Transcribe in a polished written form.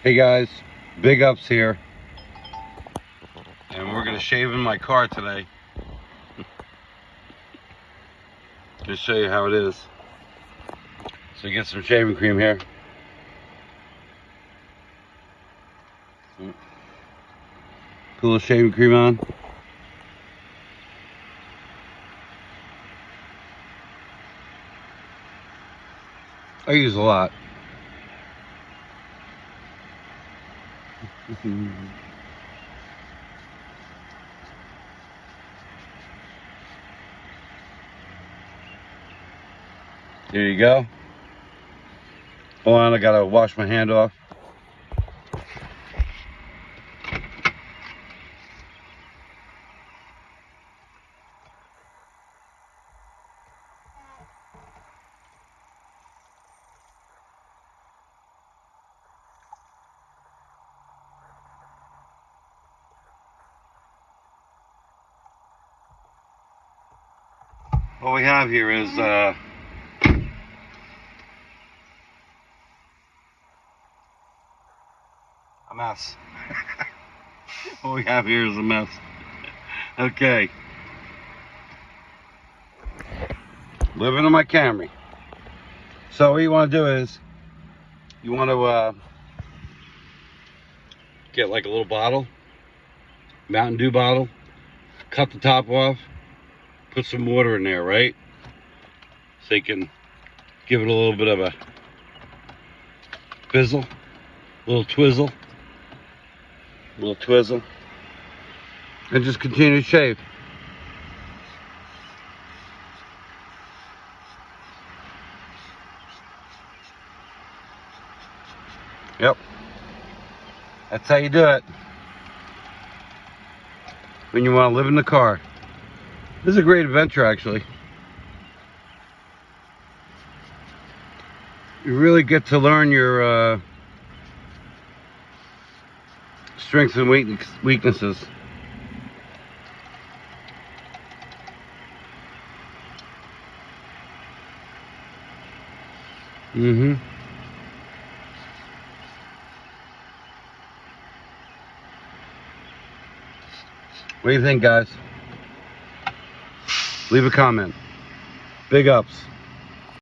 Hey guys, Big Ups here, and we're gonna shave in my car today. Just show you how it is. So you get some shaving cream here. Put a little shaving cream on. I use a lot. There you go. Hold on, I gotta wash my hand off. What we have here is a mess. What we have here is a mess. Okay. Living in my Camry. So what you want to do is, you want to get like a little bottle, Mountain Dew bottle, cut the top off, put some water in there, right? So you can give it a little bit of a fizzle, a little twizzle, and just continue to shave. Yep, that's how you do it when you want to live in the car. This is a great adventure, actually. You really get to learn your strengths and weaknesses. What do you think, guys? Leave a comment. Big Ups.